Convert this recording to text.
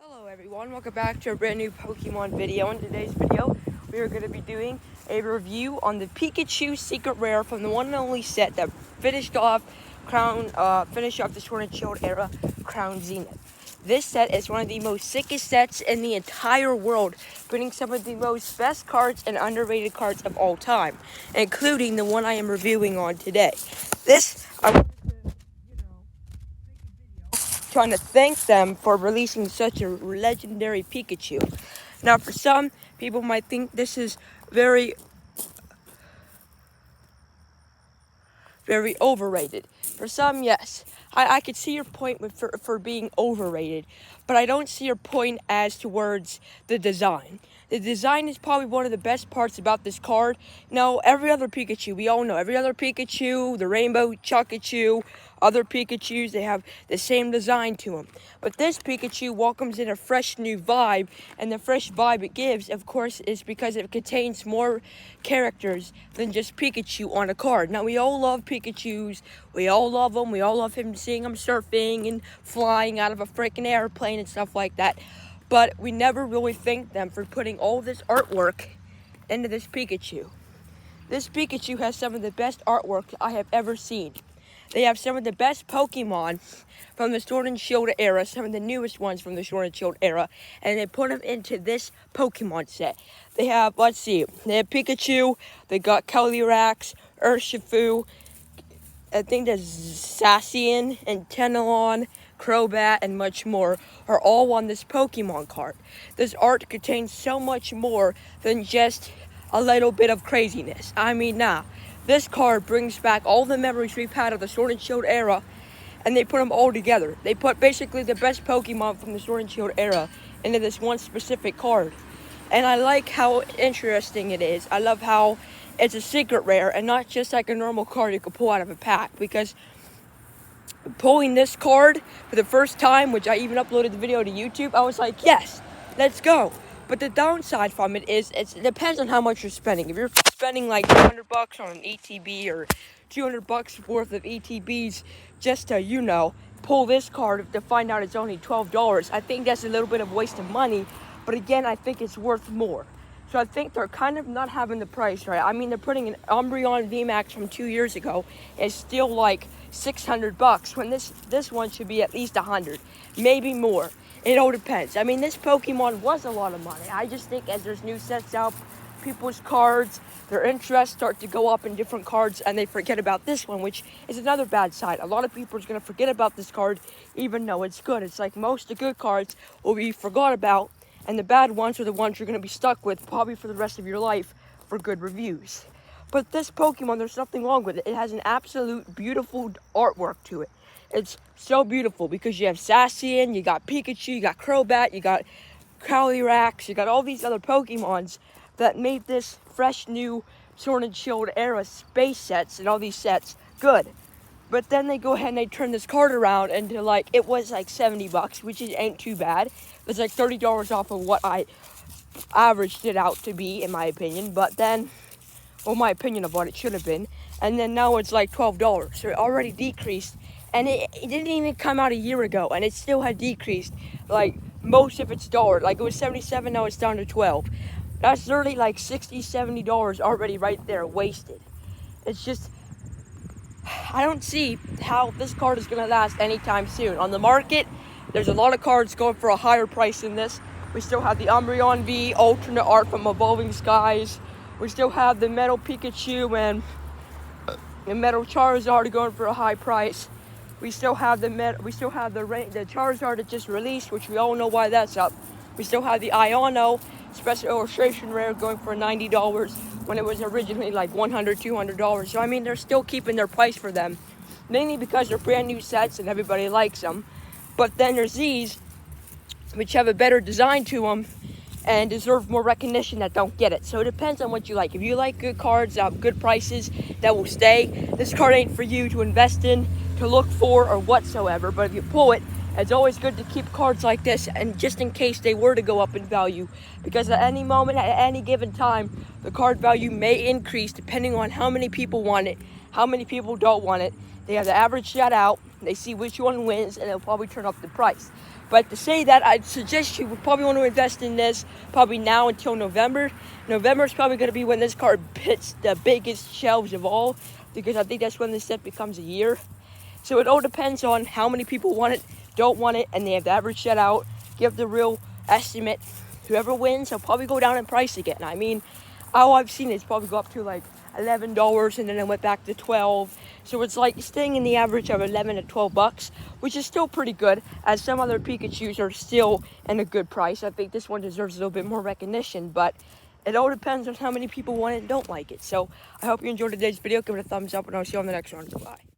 Hello everyone, welcome back to a brand new Pokemon video. In today's video, we are going to be doing a review on the Pikachu Secret Rare from the one and only set that finished off the Sword and Shield era, Crown Zenith. This set is one of the most sickest sets in the entire world, bringing some of the most best cards and underrated cards of all time, including the one I am reviewing on today. I wanted to, trying to thank them for releasing such a legendary Pikachu. Now, for some people might think this is very overrated. For some, yes. I could see your point for being overrated, but I don't see your point as towards the design. The design is probably one of the best parts about this card. Now, every other Pikachu, we all know, every other Pikachu, the Rainbow Chokachu, other Pikachus, they have the same design to them. But this Pikachu welcomes in a fresh new vibe, and the fresh vibe it gives, of course, is because it contains more characters than just Pikachu on a card. Now, we all love Pikachus, we all love them, we all love seeing him surfing and flying out of a freaking airplane and stuff like that. But we never really thank them for putting all this artwork into this Pikachu. This Pikachu has some of the best artwork I have ever seen. They have some of the best Pokemon from the Sword and Shield era, some of the newest ones from the Sword and Shield era, and they put them into this Pokemon set. They have, they have Pikachu, they got Calyrex, Urshifu, I think there's Zacian and Tenalon, Crobat, and much more are all on this Pokemon card. This art contains so much more than just a little bit of craziness. This card brings back all the memories we've had of the Sword and Shield era, and they put them all together. They put basically the best Pokemon from the Sword and Shield era into this one specific card. And I like how interesting it is. I love how it's a secret rare and not just like a normal card you could pull out of a pack, because pulling this card for the first time, which I even uploaded the video to YouTube, I was like, yes, let's go. But the downside from it is it depends on how much you're spending. If you're spending like $200 on an ETB or $200 worth of ETBs just to, pull this card to find out it's only $12, I think that's a little bit of waste of money. But again, I think it's worth more. So I think they're kind of not having the price right. They're putting an Umbreon VMAX from 2 years ago is still like $600 when this one should be at least $100, maybe more. It all depends. This Pokemon was a lot of money. I just think as there's new sets out, people's cards, their interests start to go up in different cards, and they forget about this one, which is another bad side. A lot of people are going to forget about this card, even though it's good. It's like most of the good cards will be forgot about, and the bad ones are the ones you're going to be stuck with probably for the rest of your life for good reviews. But this Pokemon, there's nothing wrong with it. It has an absolute beautiful artwork to it. It's so beautiful because you have Zacian, you got Pikachu, you got Crobat, you got Calyrex, you got all these other Pokemons that made this fresh new Sword and Shield era space sets and all these sets good. But then they go ahead and they turn this card around into it was like $70, which ain't too bad. It's like $30 off of what I averaged it out to be, in my opinion. But then, my opinion of what it should have been. And then now it's like $12. So it already decreased. And it didn't even come out a year ago, and it still had decreased most of its dollar. It was $77, now it's down to $12. That's literally like $60, $70 already right there wasted. It's just, I don't see how this card is going to last anytime soon. On the market, there's a lot of cards going for a higher price than this. We still have the Umbreon V, alternate art from Evolving Skies. We still have the Metal Pikachu and the Metal Charizard going for a high price. We still have the Charizard that just released, which we all know why that's up. We still have the Iono Special Illustration Rare going for $90 when it was originally like $100, $200. So they're still keeping their price for them, mainly because they're brand new sets and everybody likes them. But then there's these, which have a better design to them and deserve more recognition that don't get it. So it depends on what you like. If you like good cards at good prices that will stay, this card ain't for you to invest in, to look for, or whatsoever. But if you pull it, it's always good to keep cards like this, and just in case they were to go up in value, because at any moment, at any given time, the card value may increase depending on how many people want it, how many people don't want it. They have to average that out. They see which one wins, and they'll probably turn up the price. But to say that, I'd suggest you would probably want to invest in this probably now until November. November is probably going to be when this card hits the biggest shelves of all, because I think that's when this set becomes a year. So it all depends on how many people want it, don't want it, and they have to average that out, give the real estimate. Whoever wins, will probably go down in price again. I mean, all I've seen is probably go up to like $11, and then it went back to $12. So it's like staying in the average of $11 to $12, which is still pretty good, as some other Pikachus are still in a good price. I think this one deserves a little bit more recognition, but it all depends on how many people want it and don't like it. So I hope you enjoyed today's video. Give it a thumbs up, and I'll see you on the next one. Goodbye.